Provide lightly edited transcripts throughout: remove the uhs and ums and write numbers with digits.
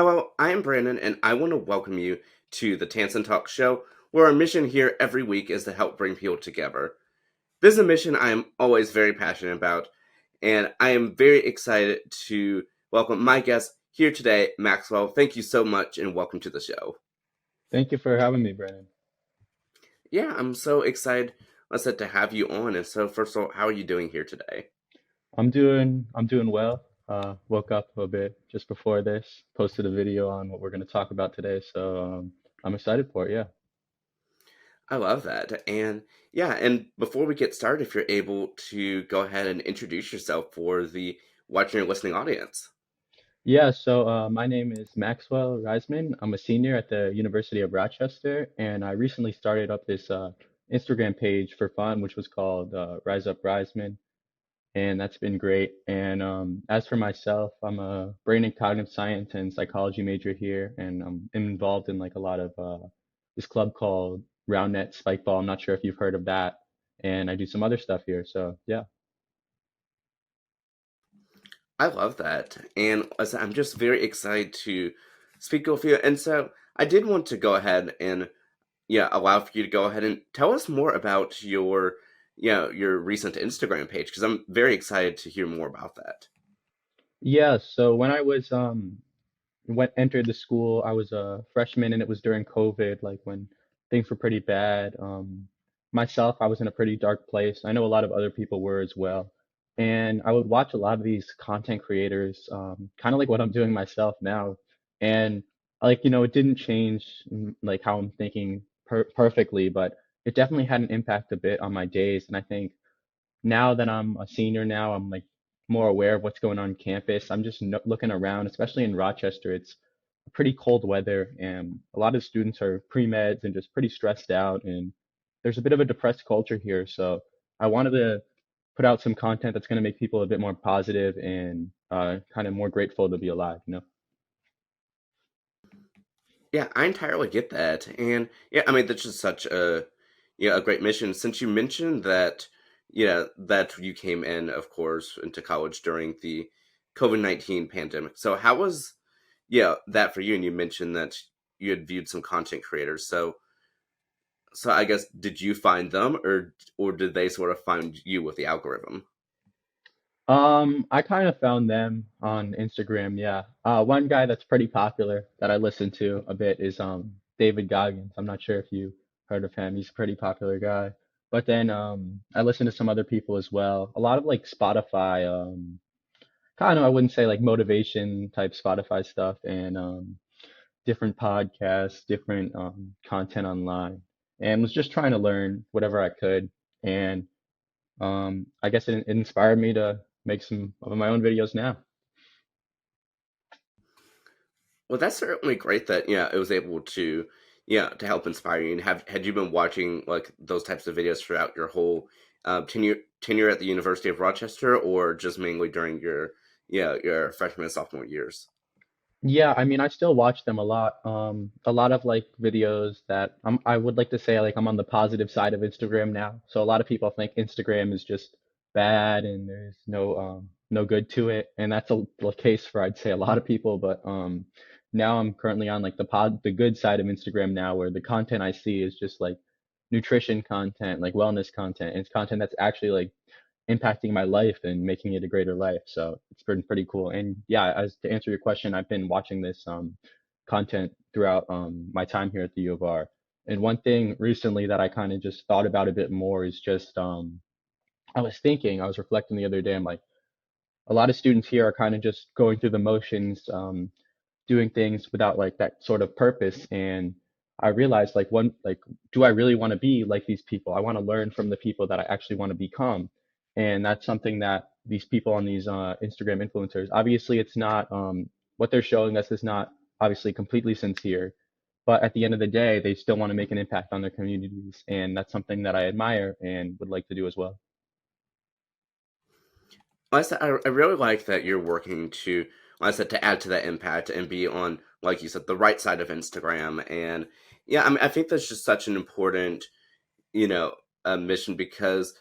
Hello, I am Brandon, and I want to welcome you to the Tansson Talk Show, where our mission here every week is to help bring people together. This is a mission I am always very passionate about, and I am very excited to welcome my guest here today, Maxwell. Thank you so much, and welcome to the show. Thank you for having me, Brandon. Yeah, I'm so excited, I said, to have you on. And so, first of all, how are you doing here today? I'm doing well. Woke up a bit just before this, posted a video on what we're going to talk about today, so I'm excited for it. Yeah. I love that. And yeah, and before we get started, if you're able to go ahead and introduce yourself for the watching or listening audience. Yeah, so my name is Maxwell Reisman. I'm a senior at the University of Rochester, and I recently started up this Instagram page for fun, which was called Rise Up Reisman, and that's been great. And as for myself, I'm a brain and cognitive science and psychology major here, and I'm involved in like a lot of this club called Round Net Spikeball. I'm not sure if you've heard of that, and I do some other stuff here. So yeah. I love that. And as I'm just very excited to speak with you. And so I did want to go ahead and yeah, allow for you to go ahead and tell us more about your recent Instagram page because I'm very excited to hear more about that. Yeah, so when I was went entered the school, I was a freshman and it was during COVID, like when things were pretty bad. Myself, I was in a pretty dark place. I know a lot of other people were as well. And I would watch a lot of these content creators, kind of like what I'm doing myself now. And like, it didn't change like how I'm thinking perfectly, but it definitely had an impact a bit on my days. And I think now that I'm a senior now, I'm like more aware of what's going on campus. I'm just no looking around, especially in Rochester. It's pretty cold weather, and a lot of students are pre-meds and just pretty stressed out. And there's a bit of a depressed culture here. So I wanted to put out some content that's going to make people a bit more positive and kind of more grateful to be alive. Yeah, I entirely get that. And yeah, I mean that's just such a great mission. Since you mentioned that that you came in, of course, into college during the COVID-19 pandemic. So how was that for you? And you mentioned that you had viewed some content creators. So I guess did you find them or did they sort of find you with the algorithm? I kind of found them on Instagram, yeah. One guy that's pretty popular that I listen to a bit is David Goggins. I'm not sure if you heard of him. He's a pretty popular guy. But then I listen to some other people as well. A lot of like Spotify, kind of I wouldn't say like motivation type Spotify stuff and different podcasts, different content online. And was just trying to learn whatever I could. And I guess it inspired me to make some of my own videos now. Well, that's certainly great that it was able to to help inspire you. And have had you been watching like those types of videos throughout your whole tenure at the University of Rochester, or just mainly during your freshman and sophomore years? Yeah, I mean, I still watch them a lot. A lot of like videos that I would like to say like I'm on the positive side of Instagram now. So a lot of people think Instagram is just bad and there's no good to it, and that's a case for I'd say a lot of people. But now I'm currently on like the good side of Instagram now, where the content I see is just like nutrition content, like wellness content, and it's content that's actually like impacting my life and making it a greater life. So it's been pretty cool. And yeah, as to answer your question, I've been watching this content throughout my time here at the U of R. And one thing recently that I kind of just thought about a bit more is just I was reflecting the other day, I'm like, a lot of students here are kind of just going through the motions, doing things without like that sort of purpose. And I realized like, do I really want to be like these people? I want to learn from the people that I actually want to become. And that's something that these people on these Instagram influencers, obviously it's not, what they're showing us is not obviously completely sincere, but at the end of the day, they still want to make an impact on their communities. And that's something that I admire and would like to do as well. Like I said, I really like that you're working to, like I said, to add to that impact and be on, like you said, the right side of Instagram. And yeah, I mean, I think that's just such an important, you know, mission because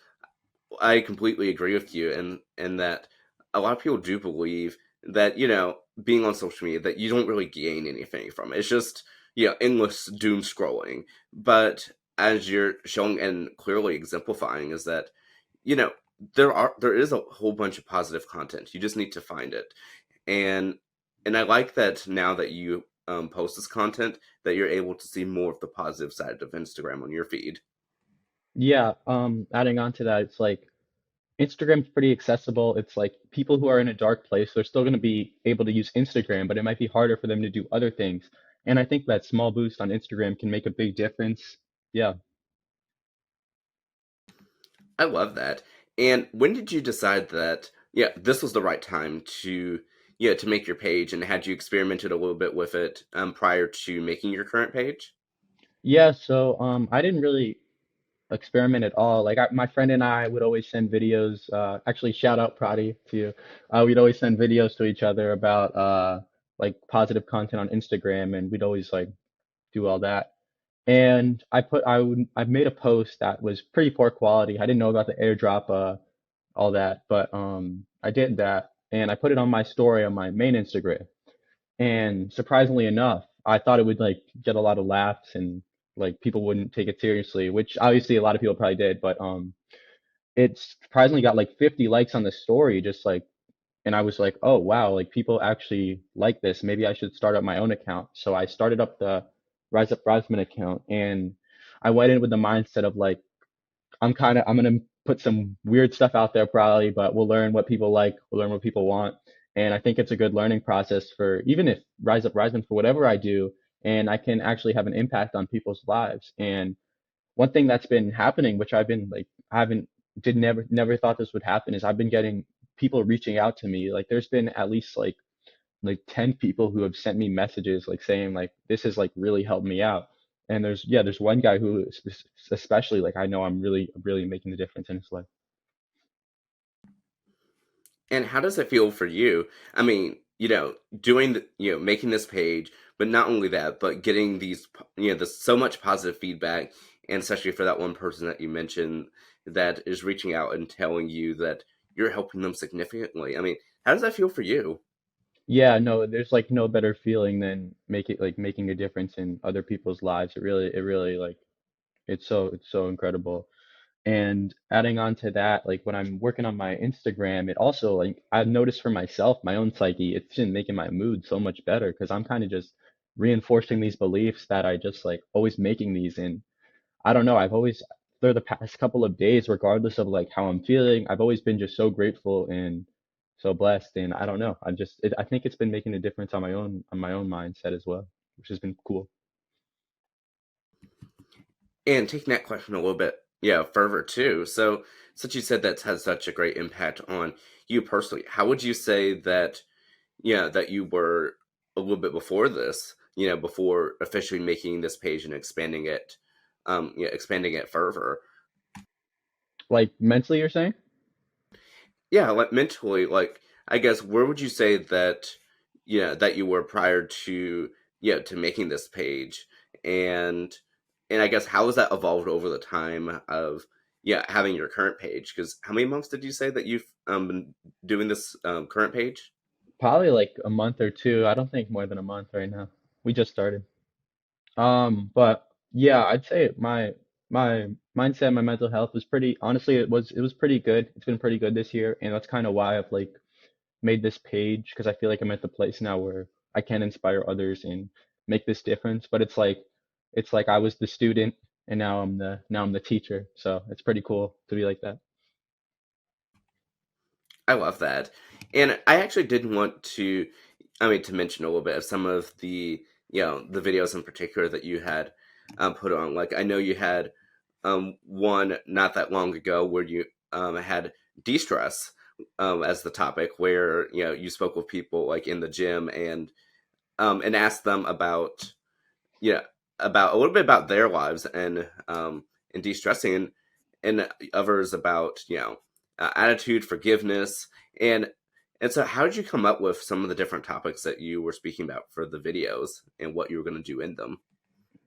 I completely agree with you in that a lot of people do believe that being on social media that you don't really gain anything from it. It's just, endless doom scrolling. But as you're showing and clearly exemplifying, is that, you know, there is a whole bunch of positive content. You just need to find it. And I like that now that you post this content, that you're able to see more of the positive side of Instagram on your feed. Yeah, adding on to that, it's like Instagram's pretty accessible. It's like people who are in a dark place, they're still going to be able to use Instagram, but it might be harder for them to do other things. And I think that small boost on Instagram can make a big difference. Yeah. I love that. And when did you decide that, yeah, this was the right time to, to make your page? And had you experimented a little bit with it prior to making your current page? Yeah, so I didn't really experiment at all. Like my friend and I would always send videos, actually shout out Prati to you. We'd always send videos to each other about like positive content on Instagram and we'd always like do all that. And I made a post that was pretty poor quality. I didn't know about the airdrop, all that, but I did that and I put it on my story on my main Instagram. And surprisingly enough, I thought it would like get a lot of laughs and like people wouldn't take it seriously, which obviously a lot of people probably did, but it surprisingly got like 50 likes on the story, just like, and I was like, oh wow, like people actually like this. Maybe I should start up my own account. So I started up the Rise Up Risman account, and I went in with the mindset of like, I'm gonna put some weird stuff out there probably, but we'll learn what people like, we'll learn what people want. And I think it's a good learning process for even if Rise Up Risman for whatever I do, and I can actually have an impact on people's lives. And one thing that's been happening, which I've been like, I haven't did never thought this would happen, is I've been getting people reaching out to me. Like there's been at least like 10 people who have sent me messages like saying like this has like really helped me out. And there's one guy who especially like I know I'm really making the difference in his life. And how does it feel for you? I mean, doing making this page, but not only that, but getting these, there's so much positive feedback, and especially for that one person that you mentioned that is reaching out and telling you that you're helping them significantly. I mean, how does that feel for you? Yeah, no, there's like no better feeling than making a difference in other people's lives. It really like it's so incredible. And adding on to that, like when I'm working on my Instagram, it also like I've noticed for myself, my own psyche, it's been making my mood so much better because I'm kind of just reinforcing these beliefs that I just like always making these. And I don't know, I've always through the past couple of days, regardless of like how I'm feeling, I've always been just so grateful and so blessed. And I don't know, I think it's been making a difference on my own mindset as well, which has been cool. And taking that question a little bit, further too. So, since you said that's had such a great impact on you personally, how would you say that, that you were a little bit before this, before officially making this page and expanding it further? Like mentally, you're saying? Yeah, like mentally, like I guess where would you say that, that you were prior to, to making this page, and I guess how has that evolved over the time of, having your current page? Because how many months did you say that you've been doing this current page? Probably like a month or two. I don't think more than a month right now. We just started. But yeah, I'd say my mindset, my mental health was pretty, honestly, it was pretty good. It's been pretty good this year, and that's kind of why I've like made this page because I feel like I'm at the place now where I can inspire others and make this difference. But it's like I was the student and now I'm the teacher. So it's pretty cool to be like that. I love that. And I actually did want to, I mean, to mention a little bit of some of the, the videos in particular that you had put on. Like, I know you had one not that long ago where you had de stress as the topic, where, you spoke with people like in the gym and asked them about, yeah, about a little bit about their lives and de-stressing, and others about attitude, forgiveness, and so how did you come up with some of the different topics that you were speaking about for the videos and what you were going to do in them?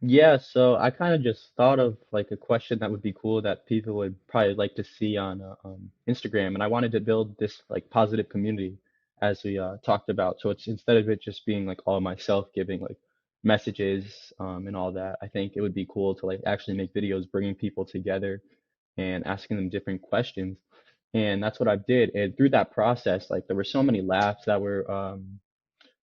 Yeah, so I kind of just thought of like a question that would be cool that people would probably like to see on Instagram, and I wanted to build this like positive community. as we talked about. So it's instead of it just being like all myself giving like messages and all that, I think it would be cool to like actually make videos bringing people together and asking them different questions. And that's what I did. And through that process, like there were so many laughs that were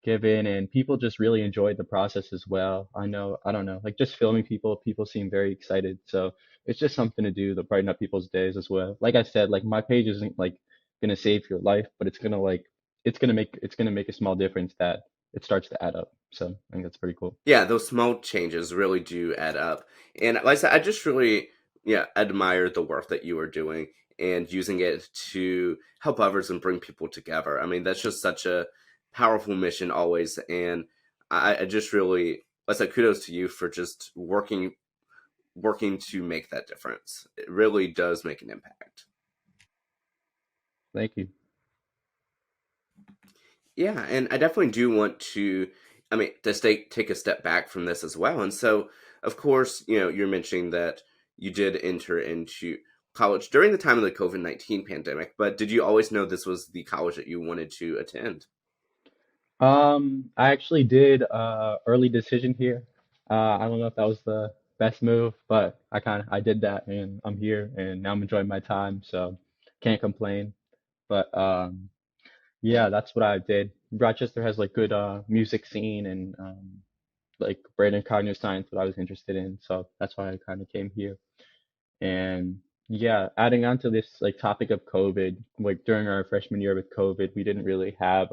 given, and people just really enjoyed the process as well. I don't know, like just filming people, people seem very excited. So it's just something to do to brighten up people's days as well. Like I said, like my page isn't like gonna save your life, but it's gonna like it's gonna make a small difference that it starts to add up. So I think that's pretty cool. Yeah, those small changes really do add up. And like I said, I just really, yeah, admire the work that you are doing and using it to help others and bring people together. I mean, that's just such a powerful mission always. And I just really, like I said, kudos to you for just working to make that difference. It really does make an impact. Thank you. Yeah, and I definitely do want to, I mean, to take a step back from this as well. And so, of course, you're mentioning that you did enter into college during the time of the COVID-19 pandemic, but did you always know this was the college that you wanted to attend? I actually did early decision here. I don't know if that was the best move, but I did that and I'm here and now I'm enjoying my time, so can't complain. But yeah, that's what I did. Rochester has like good music scene and like brain and cognitive science, what I was interested in, so that's why I kind of came here. And yeah, adding on to this like topic of COVID, like during our freshman year with COVID, we didn't really have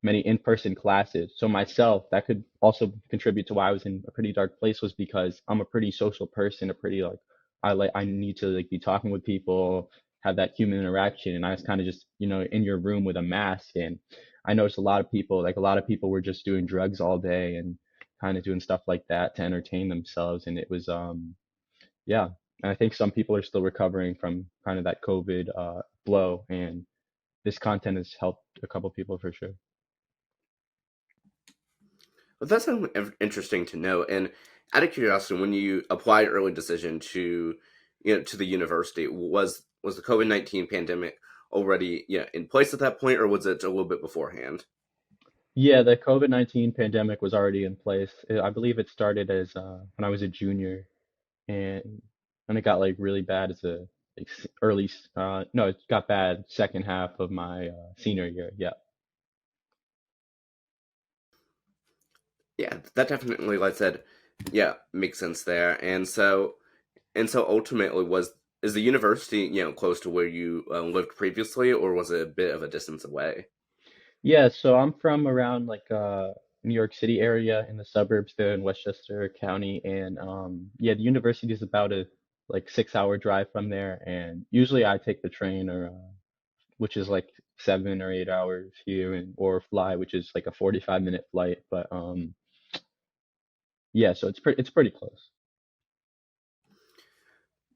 many in-person classes. So myself, that could also contribute to why I was in a pretty dark place was because I'm a pretty social person, a pretty like I need to like be talking with people, have that human interaction, and I was kind of just, in your room with a mask. And I noticed a lot of people, like a lot of people were just doing drugs all day and kind of doing stuff like that to entertain themselves. And it was yeah. And I think some people are still recovering from kind of that COVID blow, and this content has helped a couple people for sure. Well, that's something interesting to know. And out of curiosity, when you applied early decision to, to the university, was the COVID-19 pandemic already, in place at that point, or was it a little bit beforehand? Yeah, the COVID-19 pandemic was already in place. I believe it started as when I was a junior, and it got like really bad as a like no, it got bad second half of my senior year. Yeah. Yeah, that definitely, like I said, yeah, makes sense there. And so ultimately, is the university, close to where you lived previously, or was it a bit of a distance away? Yeah, so I'm from around like New York City area in the suburbs there in Westchester County, and yeah, the university is about a like 6 hour drive from there, and usually I take the train or which is like 7 or 8 hours here, and or fly, which is like a 45-minute flight. But yeah, so it's pretty close.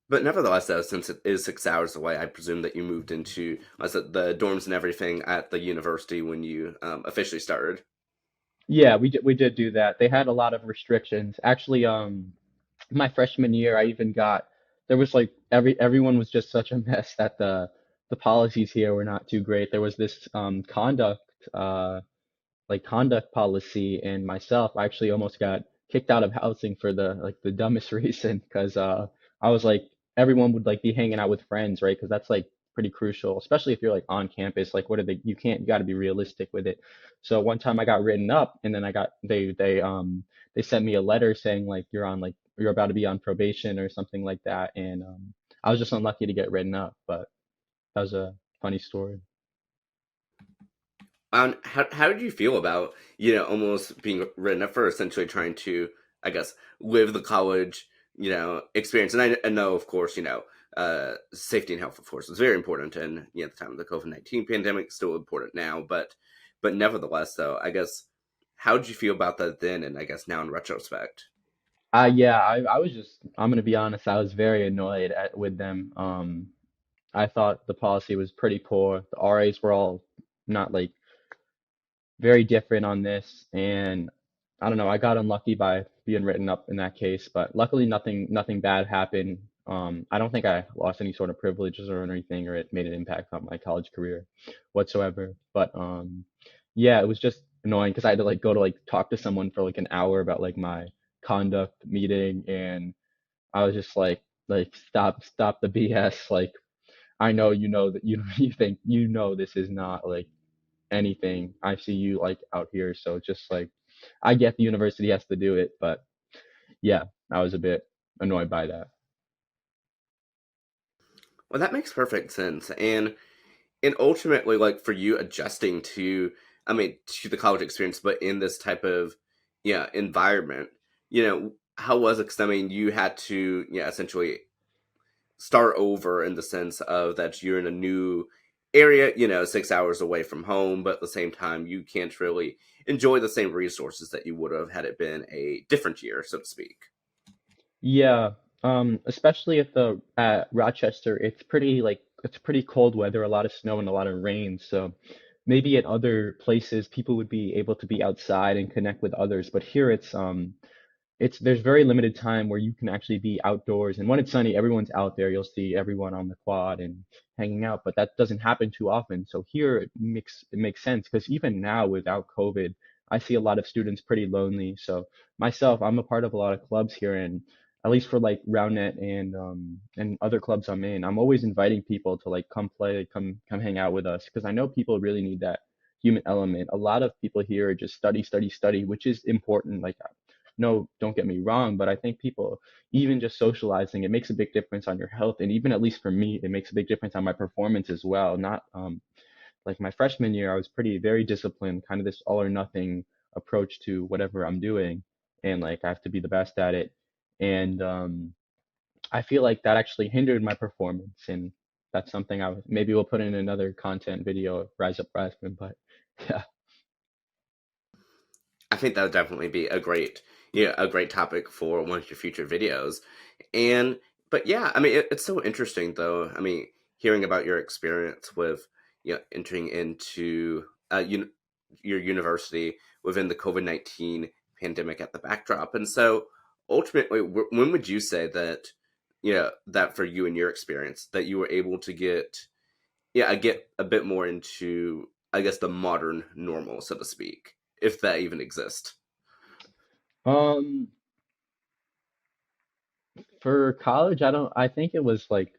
But nevertheless, though, since it is 6 hours away, I presume that you moved into, like I said, the dorms and everything at the university when you officially started. Yeah, we did do that. They had a lot of restrictions. Actually, my freshman year, I even got there was like everyone was just such a mess that the policies here were not too great. There was this uh conduct policy, and myself I actually almost got kicked out of housing for the dumbest reason because I was like everyone would like be hanging out with friends, right? Because that's like pretty crucial, especially if you're like on campus. Like what are they you got to be realistic with it. So one time I got written up, and then I got they sent me a letter saying like you're about to be on probation or something like that, and I was just unlucky to get written up, but that was a funny story. How did you feel about almost being written up for essentially trying to, I guess, live the college experience? And I know, of course, safety and health, of course, is very important, and at the time of the COVID-19 pandemic, still important now, but nevertheless, though, I guess, how did you feel about that then, and I guess now in retrospect? Yeah, I was just, I'm gonna be honest, I was very annoyed with them. I thought the policy was pretty poor. The RAs were all not like very different on this, and I don't know, I got unlucky by being written up in that case, but luckily nothing bad happened. I don't think I lost any sort of privileges or anything, or it made an impact on my college career whatsoever. But yeah, it was just annoying because I had to like go to like talk to someone for like an hour about like my conduct meeting, and I was just like stop the BS. Like I know you know that you you think you know this is not like anything. I see you like out here, so just like I get the university has to do it, but yeah, I was a bit annoyed by that. Well, that makes perfect sense. And ultimately, like for you adjusting to, I mean, to the college experience, but in this type of, yeah, environment, how was it? 'Cause, I mean, you had to, yeah, essentially start over in the sense of that you're in a new area, 6 hours away from home, but at the same time, you can't really enjoy the same resources that you would have had it been a different year, so to speak. Yeah, especially at Rochester, it's pretty cold weather, a lot of snow and a lot of rain. So maybe at other places people would be able to be outside and connect with others, but here it's there's very limited time where you can actually be outdoors. And when it's sunny, everyone's out there. You'll see everyone on the quad and hanging out, but that doesn't happen too often. So here it makes sense because even now without COVID, I see a lot of students pretty lonely. So myself, I'm a part of a lot of clubs here, and at least for like RoundNet and other clubs I'm in, I'm always inviting people to like come play, come hang out with us because I know people really need that human element. A lot of people here are just study, study, study, which is important. Like no, don't get me wrong, but I think people, even just socializing, it makes a big difference on your health. And even at least for me, it makes a big difference on my performance as well. Not like my freshman year, I was pretty very disciplined, kind of this all or nothing approach to whatever I'm doing. And like I have to be the best at it. And I feel like that actually hindered my performance. And that's something maybe we'll put in another content video of Rise Up Freshman, but yeah. I think that would definitely be a great topic for one of your future videos. And but yeah, I mean, it's so interesting though. I mean, hearing about your experience with entering into your university within the COVID-19 pandemic at the backdrop, and so ultimately, when would you say that that for you and your experience that you were able to I get a bit more into, I guess, the modern normal, so to speak, if that even exists. Um, for college, I think it was like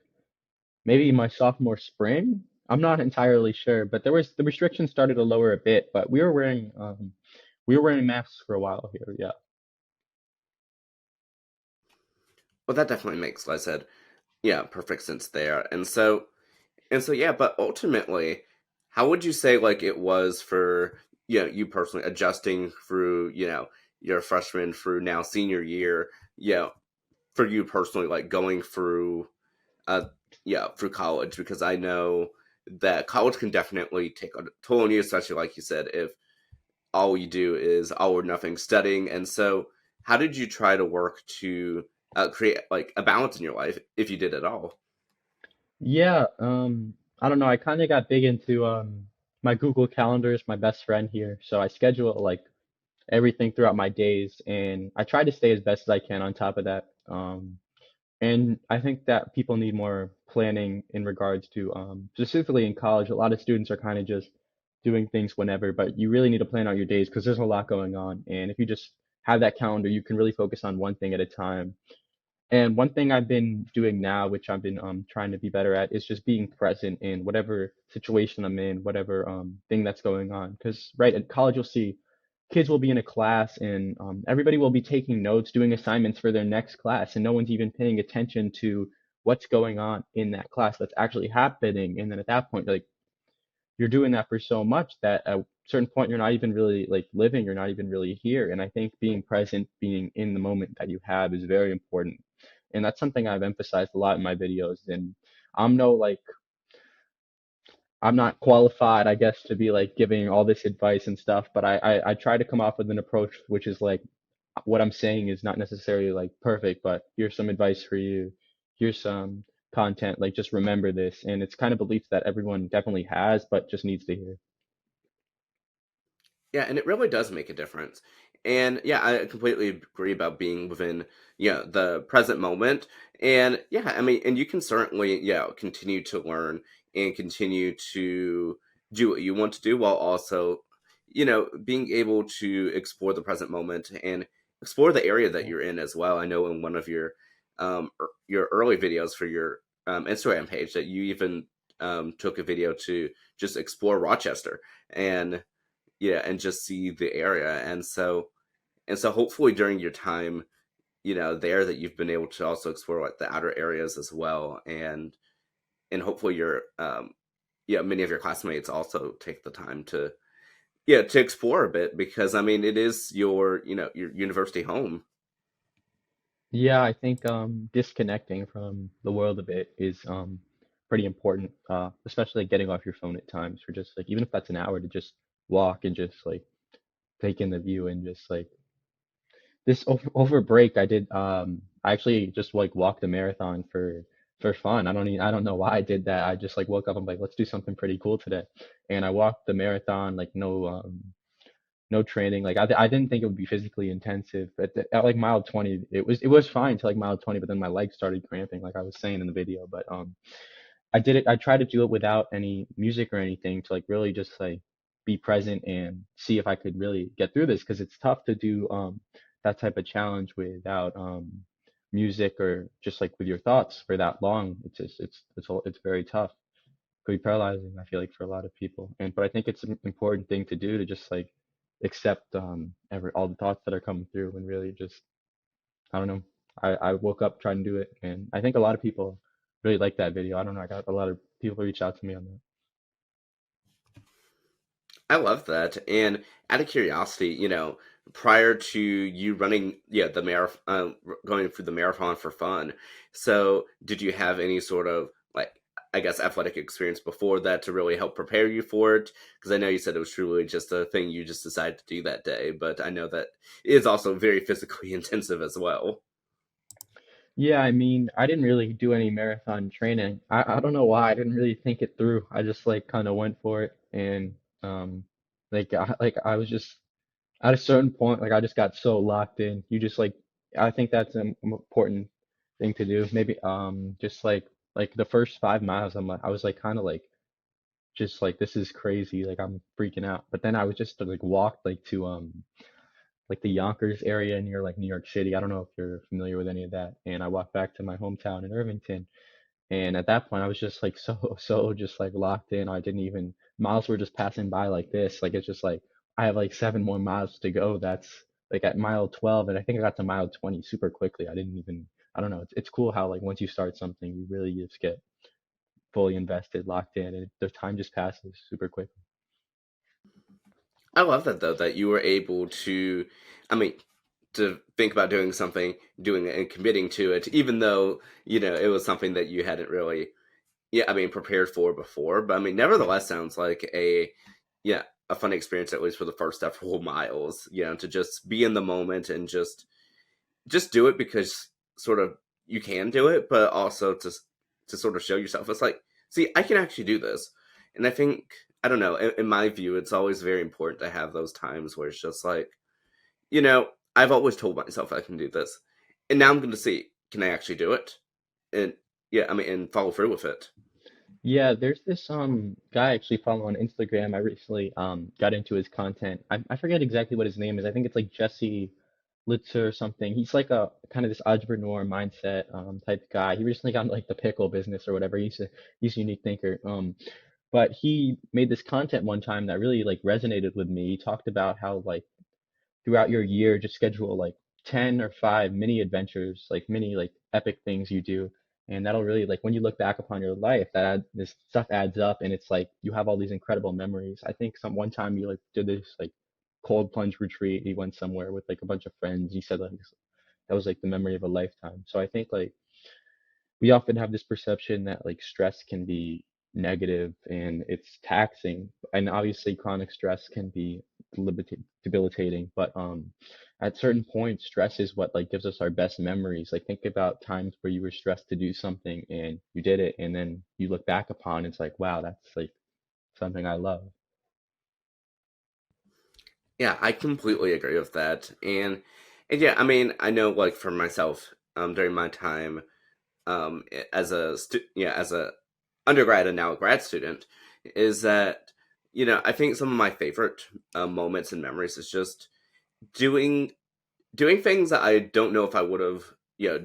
maybe my sophomore spring. I'm not entirely sure, but the restrictions started to lower a bit, but we were wearing masks for a while here. Yeah. Well, that definitely makes, like I said, perfect sense there. And so, yeah, but ultimately, how would you say like it was for you personally adjusting through your freshman through now senior year, for you personally like going through uh through college, because I know that college can definitely take a toll on you, especially like you said, if all you do is all or nothing studying. And so, how did you try to work to create like a balance in your life, if you did at all? Yeah, I don't know. I kind of got big into my Google Calendar is my best friend here, so I schedule like everything throughout my days, and I try to stay as best as I can on top of that. And I think that people need more planning in regards to specifically in college. A lot of students are kind of just doing things whenever, but you really need to plan out your days because there's a lot going on. And if you just have that calendar, you can really focus on one thing at a time. And one thing I've been doing now, which I've been trying to be better at, is just being present in whatever situation I'm in, whatever thing that's going on. Because right at college, you'll see kids will be in a class and everybody will be taking notes, doing assignments for their next class, and no one's even paying attention to what's going on in that class that's actually happening. And then at that point, like you're doing that for so much that at a certain point you're not even really like living, you're not even really here. And I think being present, being in the moment that you have is very important. And that's something I've emphasized a lot in my videos. And I'm no like I'm not qualified, I guess, to be like giving all this advice and stuff, but I try to come off with an approach which is like what I'm saying is not necessarily like perfect, but here's some advice for you. Here's some content, like just remember this. And it's kind of beliefs that everyone definitely has, but just needs to hear. Yeah, and it really does make a difference. And yeah, I completely agree about being within, the present moment. And yeah, I mean, and you can certainly, continue to learn and continue to do what you want to do while also, being able to explore the present moment and explore the area that Yeah. you're in as well. I know in one of your early videos for your Instagram page that you even took a video to just explore Rochester and and just see the area. And so hopefully during your time, there, that you've been able to also explore like the outer areas as well. And hopefully your many of your classmates also take the time to explore a bit, because I mean it is your university home. Yeah, I think disconnecting from the world a bit is pretty important, especially like, getting off your phone at times for just like even if that's an hour to just walk and just like take in the view and just like this over break I did I actually just like walked a marathon for fun. I don't know why I did that. I just like woke up, I'm like, let's do something pretty cool today. And I walked the marathon like no training. Like I didn't think it would be physically intensive. At like mile 20, it was fine till like mile 20, but then my legs started cramping, like I was saying in the video. But I did it. I tried to do it without any music or anything to like really just like be present and see if I could really get through this because it's tough to do that type of challenge without music or just like with your thoughts for that long. It's just it's very tough. Could be paralyzing, I feel like, for a lot of people. And but I think it's an important thing to do to just like accept all the thoughts that are coming through and really just I don't know. I woke up trying to do it and I think a lot of people really like that video. I don't know, I got a lot of people reach out to me on that. I love that. And out of curiosity, prior to you running, the marathon, going through the marathon for fun, so did you have any sort of like, I guess, athletic experience before that to really help prepare you for it? Because I know you said it was truly just a thing you just decided to do that day, but I know that it is also very physically intensive as well. Yeah, I mean, I didn't really do any marathon training. I don't know why. I didn't really think it through. I just like kind of went for it and like I was just at a certain point, like I just got so locked in. You just like, I think that's an important thing to do. Maybe just like the first 5 miles, I was like kind of like just like this is crazy, like I'm freaking out. But then I was just like walked like to like the Yonkers area near like New York City. I don't know if you're familiar with any of that. And I walked back to my hometown in Irvington. And at that point, I was just like so just like locked in. I didn't even, miles were just passing by like this. Like it's just like, I have like 7 more miles to go. That's like at mile 12. And I think I got to mile 20 super quickly. I didn't even, I don't know. It's cool how like once you start something, you really just get fully invested, locked in, and the time just passes super quickly. I love that though, that you were able to, I mean, to think about doing something, doing it and committing to it, even though, it was something that you hadn't really, I mean, prepared for before. But I mean, nevertheless, sounds like a fun experience, at least for the first several miles, to just be in the moment and just do it because sort of you can do it, but also to sort of show yourself. It's like, see, I can actually do this. And I think, I don't know, in my view, it's always very important to have those times where it's just like, I've always told myself I can do this. And now I'm going to see, can I actually do it? And yeah, I mean, and follow through with it. Yeah, there's this guy I actually follow on Instagram. I recently got into his content. I forget exactly what his name is. I think it's like Jesse Litzer or something. He's like a kind of this entrepreneur mindset type guy. He recently got into like the pickle business or whatever. He's a unique thinker. But he made this content one time that really like resonated with me. He talked about how like throughout your year, just schedule like 10 or 5 mini adventures, like mini like epic things you do. And that'll really like when you look back upon your life, this stuff adds up and it's like you have all these incredible memories. I think some one time you like did this like cold plunge retreat. He went somewhere with like a bunch of friends. He said like that was like the memory of a lifetime. So I think like we often have this perception that like stress can be negative and it's taxing, and obviously chronic stress can be debilitating, but at certain points stress is what like gives us our best memories. Like think about times where you were stressed to do something and you did it and then you look back upon it's like wow, that's like something I love. Yeah, I completely agree with that. And yeah, I mean, I know like for myself, during my time as a as a undergrad and now a grad student, is that I think some of my favorite moments and memories is just doing doing things that I don't know if I would have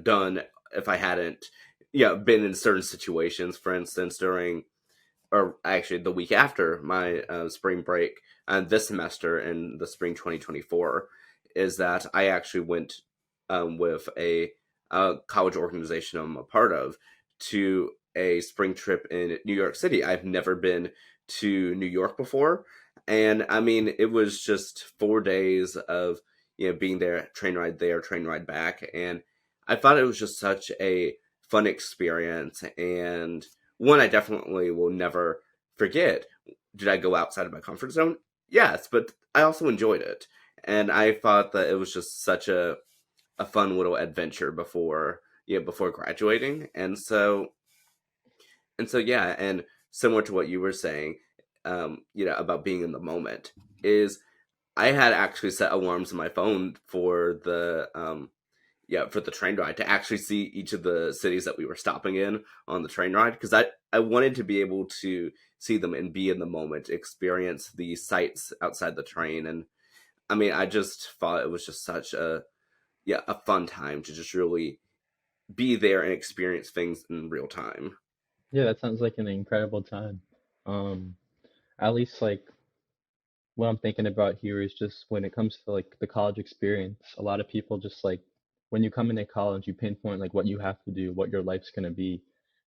done if I hadn't been in certain situations. For instance, during or actually the week after my spring break this semester in the spring 2024, is that I actually went with a college organization I'm a part of to a spring trip in New York City. I've never been to New York before. And I mean, it was just 4 days of being there, train ride there, train ride back. And I thought it was just such a fun experience, and one I definitely will never forget. Did I go outside of my comfort zone? Yes, but I also enjoyed it. And I thought that it was just such a fun little adventure before before graduating. And so yeah, and similar to what you were saying, about being in the moment, is I had actually set alarms on my phone for the train ride to actually see each of the cities that we were stopping in on the train ride, because I wanted to be able to see them and be in the moment, experience the sights outside the train. And I mean, I just thought it was just such a fun time to just really be there and experience things in real time. Yeah, that sounds like an incredible time. Um, at least like what I'm thinking about here is just when it comes to like the college experience, a lot of people just like when you come into college, you pinpoint like what you have to do, what your life's gonna be.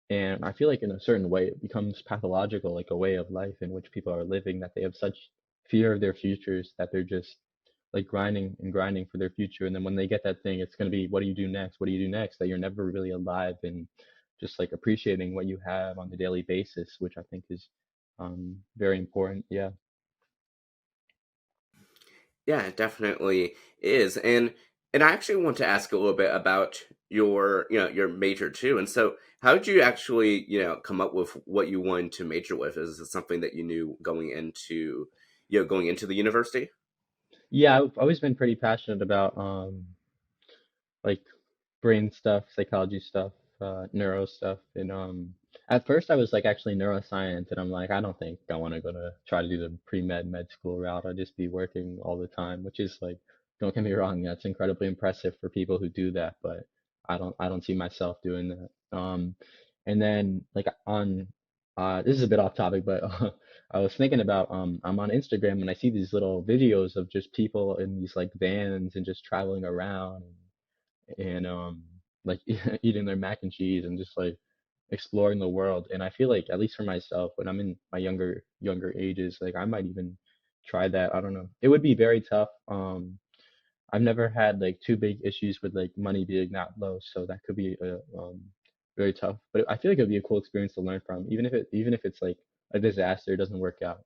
And I feel like in a certain way it becomes pathological, like a way of life in which people are living, that they have such fear of their futures that they're just like grinding and grinding for their future. And then when they get that thing, it's gonna be what do you do next? What do you do next? That you're never really alive and just like appreciating what you have on the daily basis, which I think is very important. Yeah. Yeah, it definitely is. And I actually want to ask a little bit about your your major too. And so how did you actually come up with what you wanted to major with? Is it something that you knew going into the university? Yeah, I've always been pretty passionate about like brain stuff, psychology stuff, neuro stuff. And at first I was like actually neuroscience, and I'm like, I don't think I want to go to try to do the med school route. I'd just be working all the time, which is like, don't get me wrong, that's incredibly impressive for people who do that, but I don't see myself doing that. And then like on this is a bit off topic, but I was thinking about I'm on Instagram and I see these little videos of just people in these like vans and just traveling around and like eating their mac and cheese and just like exploring the world. And I feel like at least for myself, when I'm in my younger ages, like I might even try that. I don't know. It would be very tough. I've never had like too big issues with like money being that low, so that could be very tough. But I feel like it'd be a cool experience to learn from, even if it's like a disaster, it doesn't work out.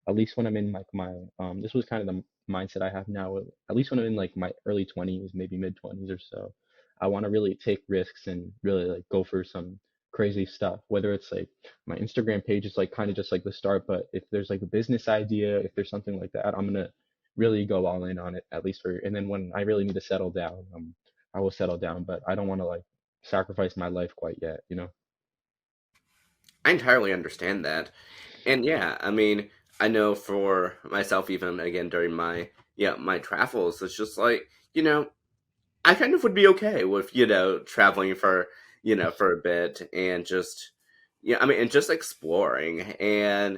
At least when I'm in like my this was kind of the mindset I have now. At least when I'm in like my early 20s, maybe mid 20s or so, I want to really take risks and really like go for some crazy stuff. Whether it's like my Instagram page is like kind of just like the start, but if there's like a business idea, if there's something like that, I'm gonna really go all in on it at least for, and then when I really need to settle down, I will settle down, but I don't want to like sacrifice my life quite yet, you know? I entirely understand that. And yeah, I mean, I know for myself, even again during my travels, it's just like, I kind of would be okay with, traveling for, for a bit, and just, I mean, and just exploring. And,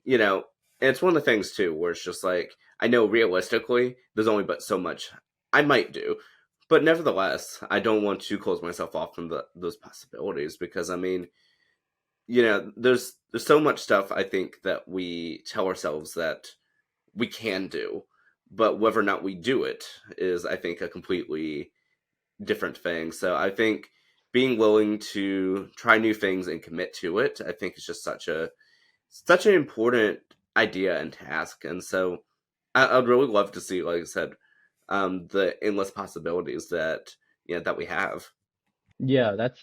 you know, and it's one of the things too, where it's just like, I know realistically, there's only but so much I might do. But nevertheless, I don't want to close myself off from those possibilities, because I mean, there's so much stuff I think that we tell ourselves that we can do, but whether or not we do it is, I think, a completely different thing. So I think being willing to try new things and commit to it, I think, is just such an important idea and task. And so I'd really love to see, like I said, the endless possibilities that we have. Yeah, that's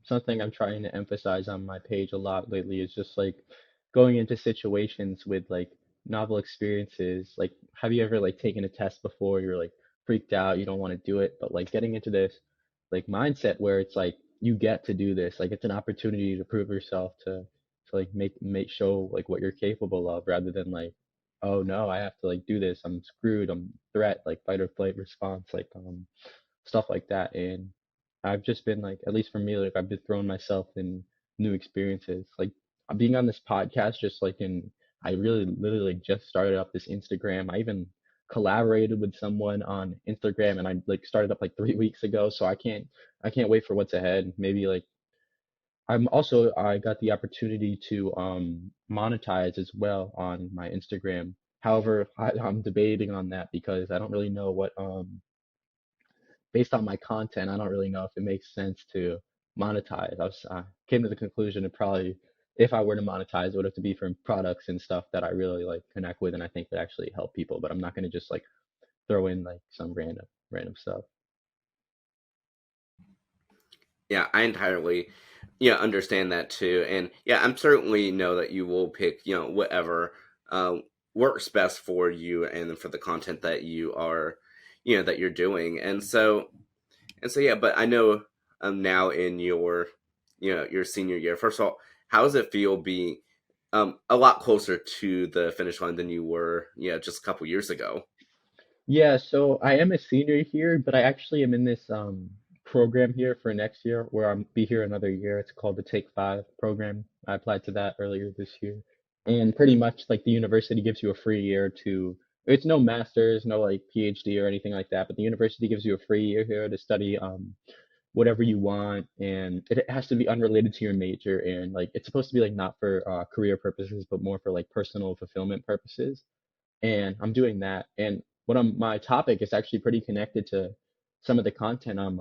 something I'm trying to emphasize on my page a lot lately is just like going into situations with like novel experiences. Like, have you ever like taken a test before? You're like freaked out, you don't want to do it, but like getting into this like mindset where it's like you get to do this, like it's an opportunity to prove yourself to like make show like what you're capable of rather than like, oh no, I have to like do this, I'm screwed, I'm threat, like fight or flight response, like stuff like that. And I've just been like, at least for me, like I've been throwing myself in new experiences. Like being on this podcast, just like I really literally like, just started up this Instagram. I even collaborated with someone on Instagram and I like started up like 3 weeks ago. So I can't wait for what's ahead. Maybe like I got the opportunity to monetize as well on my Instagram. However, I'm debating on that because I don't really know what based on my content, I don't really know if it makes sense to monetize. I came to the conclusion it probably, if I were to monetize, it would have to be from products and stuff that I really like connect with and I think would actually help people. But I'm not going to just like throw in like some random stuff. Yeah, I entirely, understand that too, and yeah, I'm certainly know that you will pick, whatever works best for you and for the content that you are, that you're doing, and so yeah. But I know now in your, your senior year. First of all, how does it feel being a lot closer to the finish line than you were, just a couple years ago? Yeah, so I am a senior here, but I actually am in this program here for next year where I'll be here another year. It's called the Take Five program. I applied to that earlier this year. And pretty much like the university gives you a free year to, it's no master's, no like PhD or anything like that, but the university gives you a free year here to study whatever you want and it has to be unrelated to your major and like it's supposed to be like not for career purposes, but more for like personal fulfillment purposes and I'm doing that. And my topic is actually pretty connected to some of the content I'm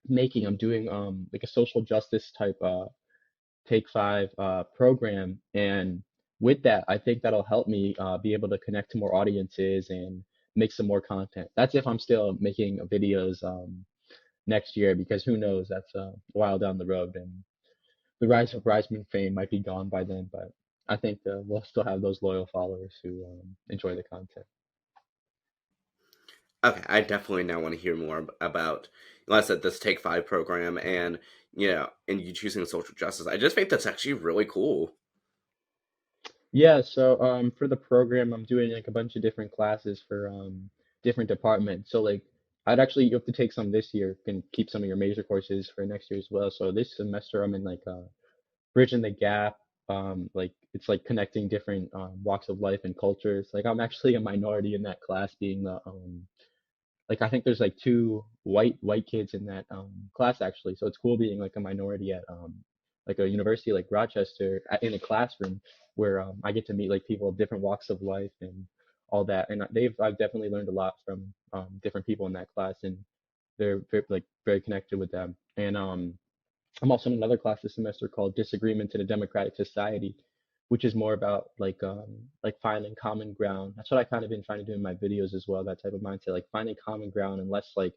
making. I'm doing like a social justice type Take Five program, and with that, I think that'll help me be able to connect to more audiences and make some more content. That's if I'm still making videos next year, because who knows? That's a while down the road, and the rise of Riseman fame might be gone by then. But I think we'll still have those loyal followers who enjoy the content. Okay, I definitely now want to hear more about, like I said, this Take Five program, and and you choosing social justice. I just think that's actually really cool. Yeah, so for the program I'm doing like a bunch of different classes for different departments. So like I'd actually you have to take some this year, can keep some of your major courses for next year as well. So this semester I'm in like bridging the gap. Like it's like connecting different walks of life and cultures. Like I'm actually a minority in that class being the like I think there's like two white kids in that class actually. So it's cool being like a minority at like a university like Rochester in a classroom where I get to meet like people of different walks of life and all that. And I've definitely learned a lot from different people in that class and they're like very connected with them. And I'm also in another class this semester called Disagreements in a Democratic Society, which is more about like finding common ground. That's what I kind of been trying to do in my videos as well, that type of mindset, like finding common ground and less like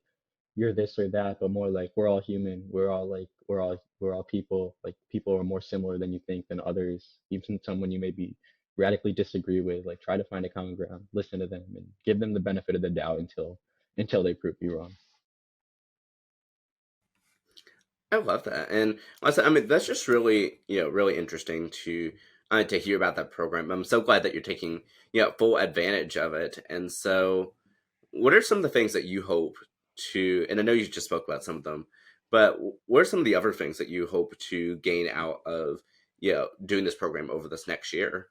you're this or that, but more like we're all human, we're all people, like people are more similar than you think than others, even someone you maybe radically disagree with, like try to find a common ground, listen to them and give them the benefit of the doubt until they prove you wrong. I love that, and like I said, I mean, that's just really, really interesting to hear about that program. I'm so glad that you're taking, full advantage of it. And so, what are some of the things that you hope to? And I know you just spoke about some of them, but what are some of the other things that you hope to gain out of, doing this program over this next year?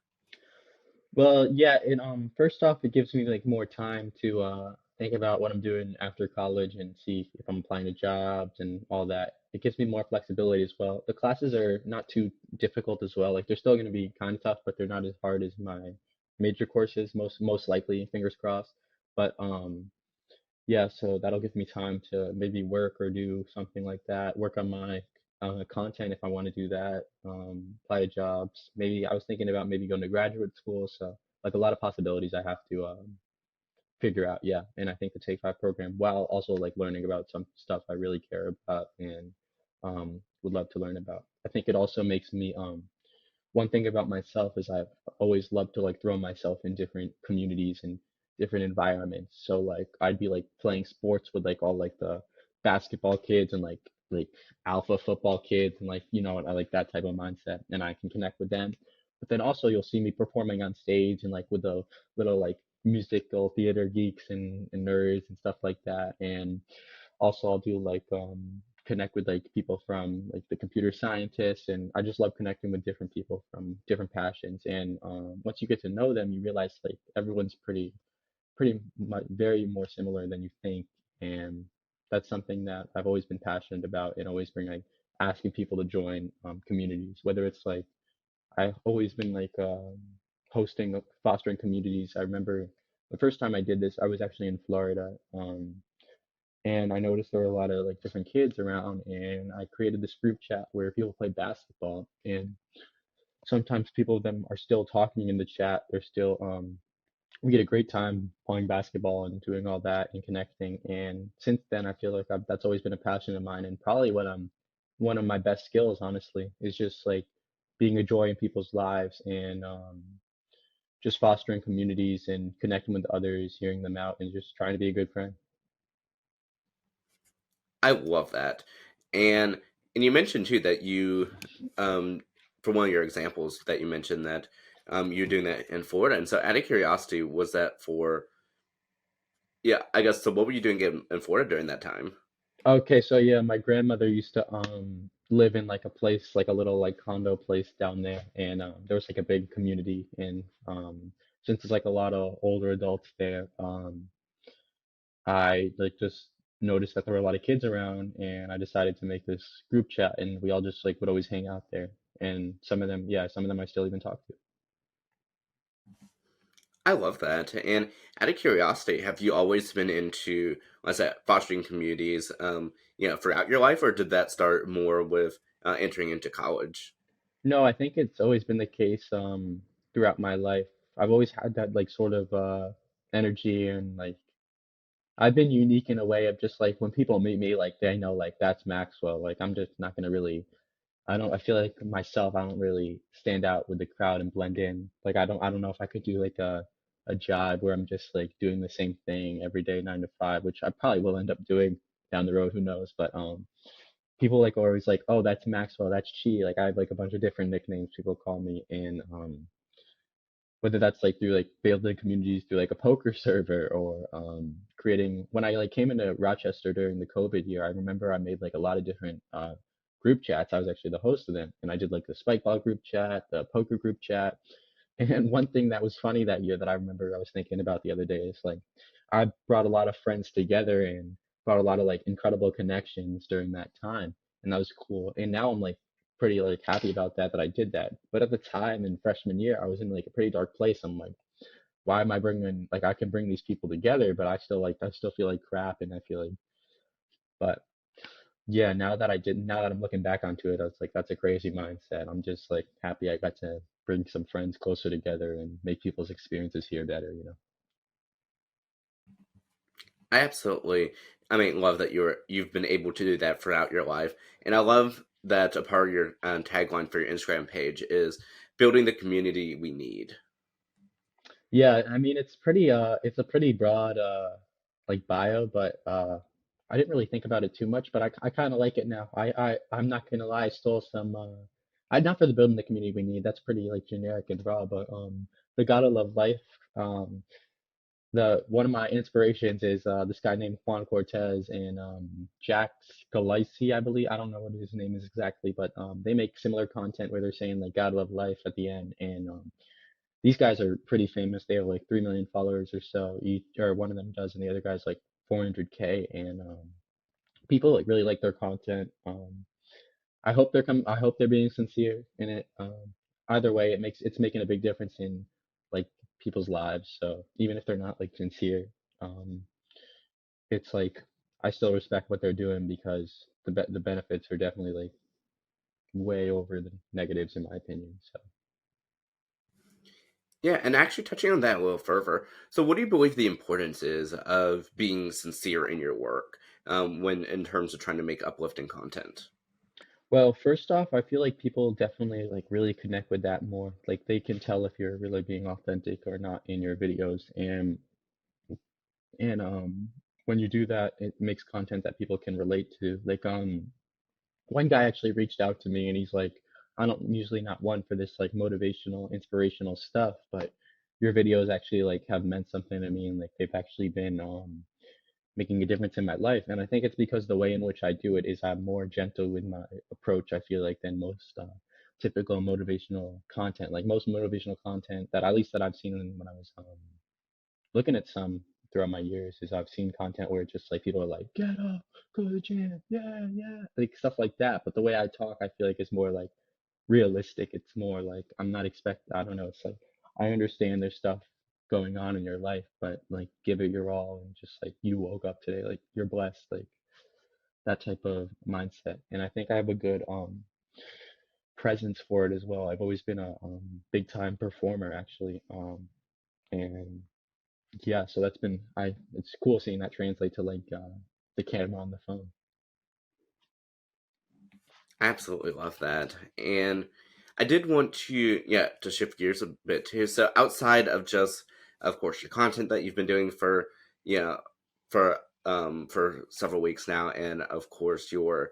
Well, yeah, it first off it gives me like more time to think about what I'm doing after college and see if I'm applying to jobs and all that. It gives me more flexibility as well. The classes are not too difficult as well. Like they're still going to be kind of tough, but they're not as hard as my major courses, most likely, fingers crossed. But yeah, so that'll give me time to maybe work or do something like that, work on my content if I want to do that, apply to jobs. Maybe I was thinking about maybe going to graduate school. So like a lot of possibilities I have to figure out. Yeah, and I think the Take Five program, while also like learning about some stuff I really care about and would love to learn about. I think it also makes me one thing about myself is I've always loved to like throw myself in different communities and different environments. So like I'd be like playing sports with like all like the basketball kids and like alpha football kids and like I like that type of mindset and I can connect with them. But then also you'll see me performing on stage and like with the little like musical theater geeks and nerds and stuff like that. And also I'll do like connect with like people from like the computer scientists, and I just love connecting with different people from different passions. And once you get to know them, you realize like everyone's pretty much very more similar than you think. And that's something that I've always been passionate about and always bring like asking people to join communities, whether it's like I've always been like hosting fostering communities. I remember the first time I did this, I was actually in Florida. And I noticed there were a lot of like different kids around, and I created this group chat where people play basketball, and sometimes people of them are still talking in the chat. They're still we get a great time playing basketball and doing all that and connecting. And since then, I feel like that's always been a passion of mine, and probably what I'm one of my best skills, honestly, is just like being a joy in people's lives and just fostering communities and connecting with others, hearing them out, and just trying to be a good friend. I love that. And you mentioned too that you for one of your examples that you mentioned that you're doing that in Florida. And so out of curiosity, was that for yeah, I guess so what were you doing in Florida during that time? Okay, so yeah, my grandmother used to live in like a place, like a little like condo place down there, and there was like a big community, and since there's like a lot of older adults there, I like just noticed that there were a lot of kids around, and I decided to make this group chat, and we all just like would always hang out there, and some of them, yeah, some of them I still even talk to. I love that. And out of curiosity, have you always been into, let's say, fostering communities, throughout your life, or did that start more with entering into college? No, I think it's always been the case throughout my life. I've always had that like sort of energy and like I've been unique in a way of just like when people meet me, like they know like that's Maxwell. Like I'm just not gonna really. I feel like myself. I don't really stand out with the crowd and blend in. Like I don't know if I could do like a job where I'm just like doing the same thing every day, 9 to 5, which I probably will end up doing down the road. Who knows? But people like are always like, oh, that's Maxwell, that's Chi. Like I have like a bunch of different nicknames people call me, and whether that's like through like building communities through like a poker server or creating when I like came into Rochester during the COVID year, I remember I made like a lot of different group chats. I was actually the host of them, and I did like the spikeball group chat, the poker group chat. And one thing that was funny that year that I remember I was thinking about the other day is like I brought a lot of friends together and brought a lot of like incredible connections during that time, and that was cool. And now I'm like pretty like happy about that I did that. But at the time in freshman year, I was in like a pretty dark place. I'm like, why am I bringing like I can bring these people together, but I still feel like crap, and I feel like, but yeah, now that I'm looking back onto it, I was like, that's a crazy mindset. I'm just like happy I got to bring some friends closer together and make people's experiences here better. I absolutely, I mean, love that you've been able to do that throughout your life, and I love that a part of your tagline for your Instagram page is building the community we need. Yeah, I mean it's a pretty broad like bio, but I didn't really think about it too much, but I kind of like it now. I'm not gonna lie, I stole some I not for the building the community we need. That's pretty like generic and raw, but the gotta love life. Um the one of my inspirations is this guy named Juan Cortez and Jack Scalisi, I believe. I don't know what his name is exactly, but they make similar content where they're saying like gotta love life at the end, and these guys are pretty famous. They have like 3 million followers or so each, or one of them does, and the other guy's like 400K. And people like really like their content. I hope they're being sincere in it. Either way, it's making a big difference in like people's lives. So even if they're not like sincere, um, it's like I still respect what they're doing because the benefits are definitely like way over the negatives in my opinion. So. Yeah, and actually touching on that a little further. So, what do you believe the importance is of being sincere in your work when in terms of trying to make uplifting content? Well, first off, I feel like people definitely like really connect with that more. Like they can tell if you're really being authentic or not in your videos. And when you do that, it makes content that people can relate to. Like one guy actually reached out to me and he's like, I don't usually not one for this like motivational, inspirational stuff, but your videos actually like have meant something to me and like they've actually been making a difference in my life. And I think it's because the way in which I do it is I'm more gentle with my approach, I feel like, than most typical motivational content. Like most motivational content that at least that I've seen when I was looking at some throughout my years is I've seen content where it's just like people are like, get up, go to the gym, yeah, yeah, like stuff like that. But the way I talk, I feel like is more like realistic. It's more like I'm not I don't know, it's like I understand there's stuff going on in your life, but like give it your all and just like you woke up today, like you're blessed, like that type of mindset. And I think I have a good presence for it as well. I've always been a big time performer actually. And yeah, so that's been I it's cool seeing that translate to like the camera on the phone. I absolutely love that. And I did want to, yeah, to shift gears a bit too. So outside of just, of course, your content that you've been doing for, yeah, for several weeks now, and of course your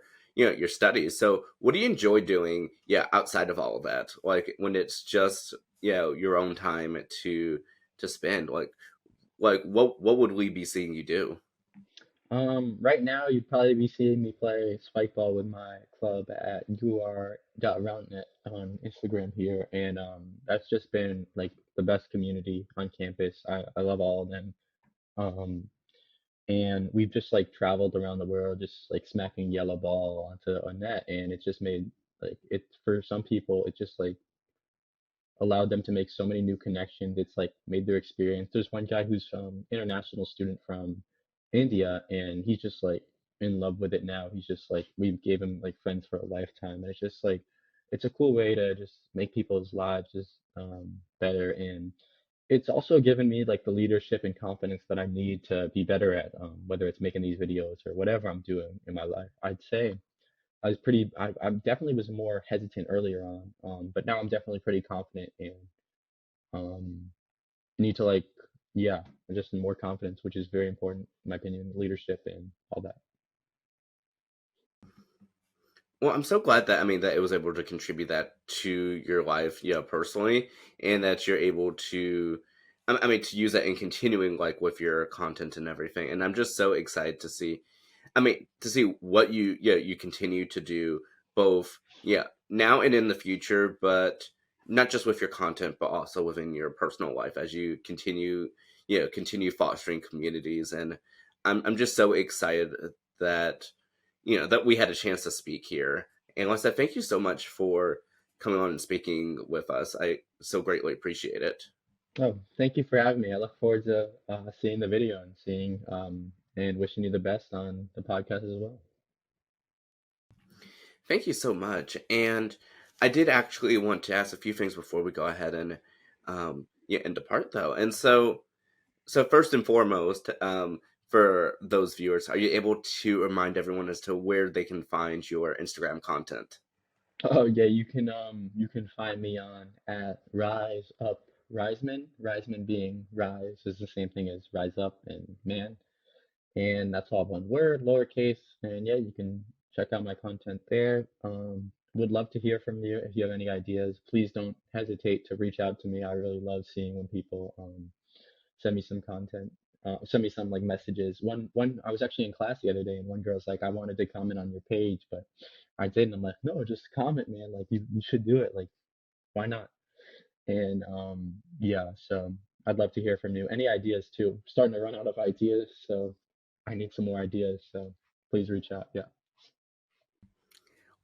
studies. So what do you enjoy doing? Yeah, outside of all of that, like when it's just, your own time to spend. Like what would we be seeing you do? Right now you'd probably be seeing me play spike ball with my club at ur.roundnet on Instagram here, and that's just been like the best community on campus. I love all of them. Um, and we've just like traveled around the world, just like smacking yellow ball onto a net, and it's just made like it for some people, it just like allowed them to make so many new connections. It's like made their experience. There's one guy who's international student from India, and he's just like in love with it now. He's just like we gave him like friends for a lifetime, and it's just like it's a cool way to just make people's lives just better. And it's also given me like the leadership and confidence that I need to be better at whether it's making these videos or whatever I'm doing in my life. I'd say I definitely was more hesitant earlier on, but now I'm definitely pretty confident and um, need to like, yeah, just more confidence, which is very important in my opinion, leadership and all that. Well, I'm so glad that that it was able to contribute that to your life, personally, and that you're able to, to use that in continuing like with your content and everything. And I'm just so excited to see, to see what you continue to do both, now and in the future, but not just with your content, but also within your personal life as you continue fostering communities. And I'm just so excited that that we had a chance to speak here. And like I said, thank you so much for coming on and speaking with us. I so greatly appreciate it. Oh, thank you for having me. I look forward to seeing the video and seeing and wishing you the best on the podcast as well. Thank you so much. And I did actually want to ask a few things before we go ahead and and depart though. And so first and foremost, for those viewers, are you able to remind everyone as to where they can find your Instagram content? Oh yeah, you can find me on at Rise Up Riseman. Riseman being rise is the same thing as rise up and man. And that's all one word, lowercase. And yeah, you can check out my content there. Would love to hear from you if you have any ideas. Please don't hesitate to reach out to me. I really love seeing when people send me some content, send me some like messages. One I was actually in class the other day, and one girl's like, I wanted to comment on your page, but I didn't. I'm like, no, just comment, man. Like you should do it. Like why not? And yeah, so I'd love to hear from you. Any ideas too? I'm starting to run out of ideas, so I need some more ideas. So please reach out. Yeah.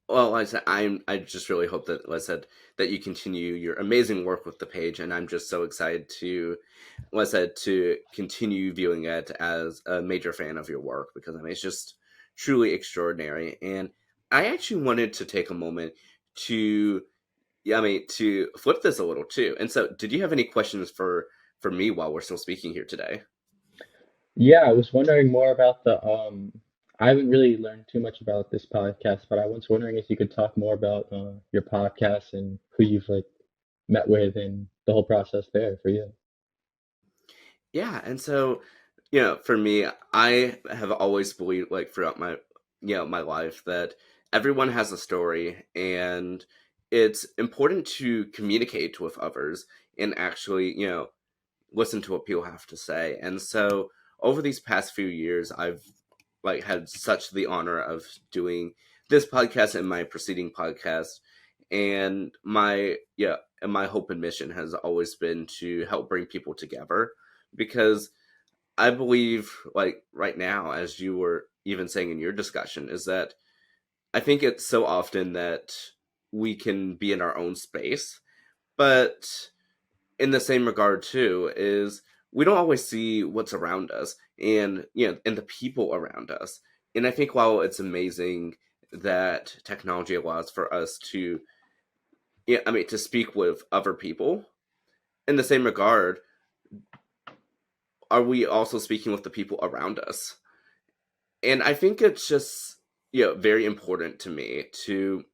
Well, like I said, I just really hope that, like I said, that you continue your amazing work with the page, and I'm just so excited to, like I said, to continue viewing it as a major fan of your work because it's just truly extraordinary. And I actually wanted to take a moment to, to flip this a little too. And so, did you have any questions for me while we're still speaking here today? Yeah, I was wondering more about I haven't really learned too much about this podcast, but I was wondering if you could talk more about your podcast and who you've like met with and the whole process there for you. Yeah, and so, for me, I have always believed, like throughout my, my life, that everyone has a story, and it's important to communicate with others and actually, listen to what people have to say. And so, over these past few years, I've like had such the honor of doing this podcast and my preceding podcast, and my hope and mission has always been to help bring people together because I believe, like right now, as you were even saying in your discussion, is that I think it's so often that we can be in our own space, but in the same regard too, is we don't always see what's around us and and the people around us. And I think while it's amazing that technology allows for us to, to speak with other people, in the same regard, are we also speaking with the people around us? And I think it's just very important to me to,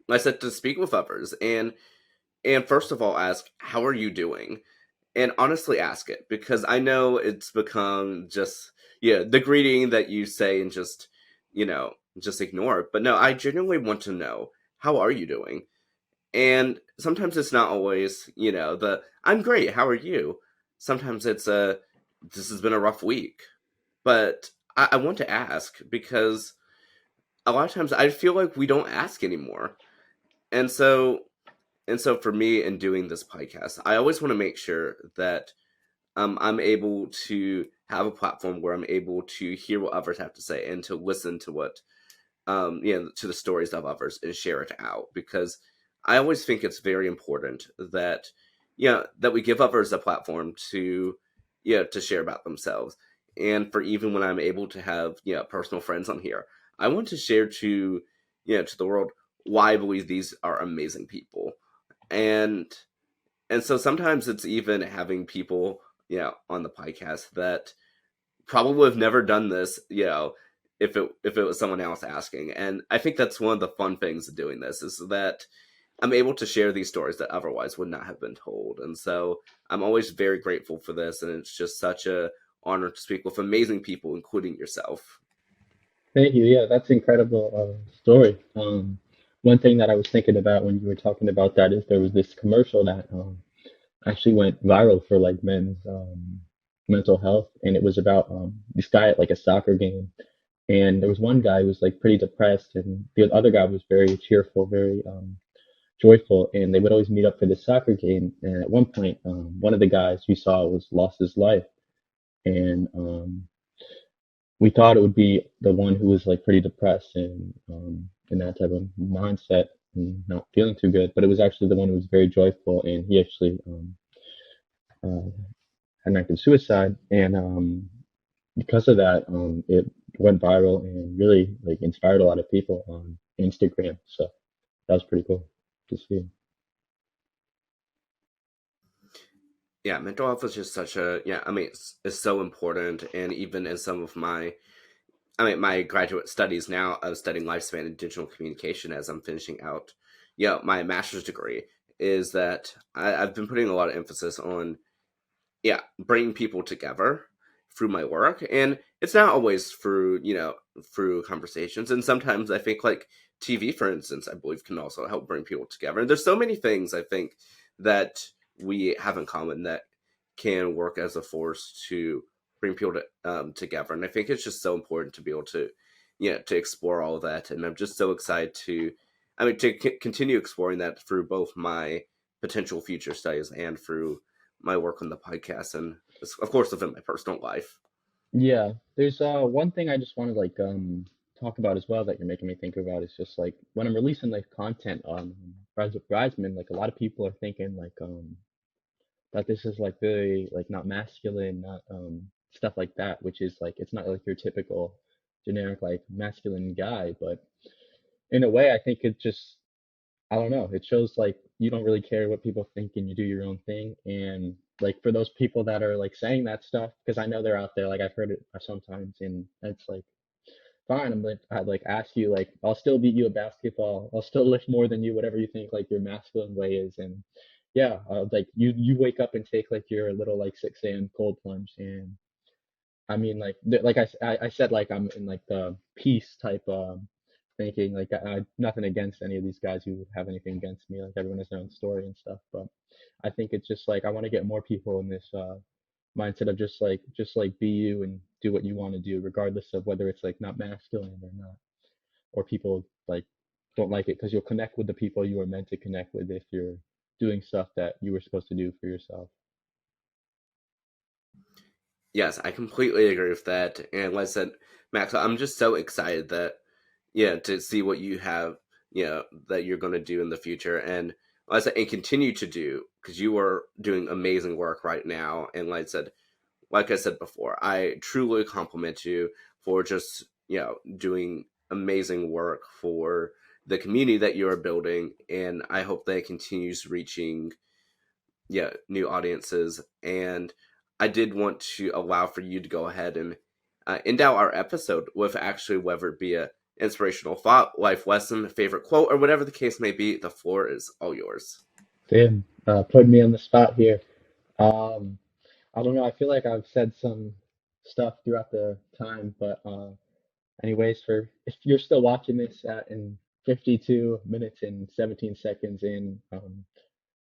like I said, to speak with others and first of all ask, how are you doing? And honestly ask it, because I know it's become just the greeting that you say and just you know just ignore it. But no, I genuinely want to know, how are you doing? And sometimes it's not always the I'm great, how are you? Sometimes it's a, this has been a rough week. But I want to ask because a lot of times I feel like we don't ask anymore. And so for me in doing this podcast, I always want to make sure that I'm able to have a platform where I'm able to hear what others have to say and to listen to what to the stories of others and share it out, because I always think it's very important that that we give others a platform to to share about themselves. And for even when I'm able to have personal friends on here, I want to share to to the world why I believe these are amazing people. and and so sometimes it's even having people on the podcast that probably would have never done this, if it was someone else asking. And I think that's one of the fun things of doing this, is that I'm able to share these stories that otherwise would not have been told. And so I'm always very grateful for this, and it's just such a honor to speak with amazing people, including yourself. Thank you. Yeah, that's incredible story. One thing that I was thinking about when you were talking about that is there was this commercial that actually went viral for like men's mental health, and it was about this guy at like a soccer game, and there was one guy who was like pretty depressed, and the other guy was very cheerful, very joyful, and they would always meet up for the soccer game. And at one point, one of the guys we saw was lost his life, and we thought it would be the one who was like pretty depressed and in that type of mindset and not feeling too good, but it was actually the one who was very joyful, and he actually uh, had an active suicide, and because of that, it went viral and really like inspired a lot of people on Instagram. So that was pretty cool to see. Yeah, mental health is just such a, it's so important. And even in some of my, my graduate studies now, of studying lifespan and digital communication as I'm finishing out my master's degree, is that I've been putting a lot of emphasis on bringing people together through my work. And it's not always through through conversations. And sometimes I think, like, TV, for instance, I believe can also help bring people together. And there's so many things I think that we have in common that can work as a force to bring people together. And I think it's just so important to be able to to explore all of that. And I'm just so excited to, to continue exploring that through both my potential future studies and through my work on the podcast, and of course within my personal life. Yeah, there's one thing I just want to like talk about as well that you're making me think about is just like when I'm releasing like content on Rise with Bridesman, like a lot of people are thinking like that this is like very like not masculine, not stuff like that, which is like it's not like your typical generic like masculine guy, but in a way I think it just I don't know, it shows like you don't really care what people think and you do your own thing. And like for those people that are like saying that stuff, because I know they're out there, like I've heard it sometimes, and it's like fine. I'd like ask you like I'll still beat you at basketball. I'll still lift more than you, whatever you think like your masculine way is. And yeah, like you wake up and take like your little like 6 a.m. cold plunge. And I mean like I said like I'm in like the peace type thinking. Like nothing against any of these guys who have anything against me. Like everyone has their own story and stuff. But I think it's just like I want to get more people in this mindset of just like be you and do what you want to do, regardless of whether it's like not masculine or not, or people like don't like it because you'll connect with the people you were meant to connect with if you're doing stuff that you were supposed to do for yourself. Yes, I completely agree with that. And like I said, Max, I'm just so excited that, yeah, to see what you have, that you're going to do in the future. And like I said, and continue to do, because you are doing amazing work right now. And like I said before, I truly compliment you for just, doing amazing work for the community that you are building. And I hope that it continues reaching, new audiences. And I did want to allow for you to go ahead and endow our episode with actually whether it be a inspirational thought, life lesson, favorite quote, or whatever the case may be. The floor is all yours. Damn, putting me on the spot here. Um, I don't know. I feel like I've said some stuff throughout the time, but anyways, for if you're still watching this at in 52 minutes and 17 seconds in,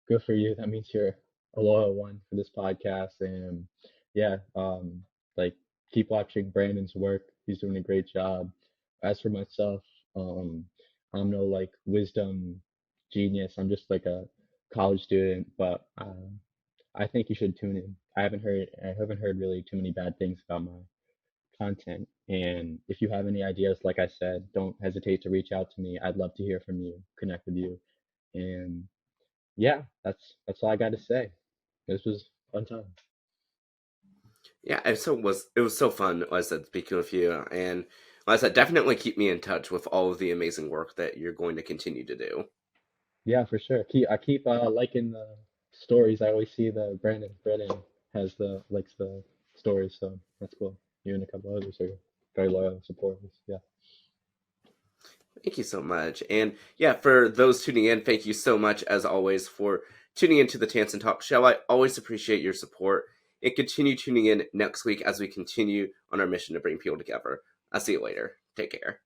good for you. That means you're a loyal one for this podcast. And yeah, like keep watching Brandon's work. He's doing a great job. As for myself, um, I'm no like wisdom genius. I'm just like a college student, but I think you should tune in. I haven't heard really too many bad things about my content. And if you have any ideas, like I said, don't hesitate to reach out to me. I'd love to hear from you, connect with you. And yeah, that's all I got to say. This was a fun time. Yeah, it was so fun, like I said, speaking with you. And like I said, definitely keep me in touch with all of the amazing work that you're going to continue to do. Yeah, for sure. I keep liking the stories. I always see the Brandon has the likes the stories, so that's cool. You and a couple others are very loyal supporters. Yeah. Thank you so much. And yeah, for those tuning in, thank you so much, as always, for tuning into the Tansson Talk Show. I always appreciate your support, and continue tuning in next week as we continue on our mission to bring people together. I'll see you later. Take care.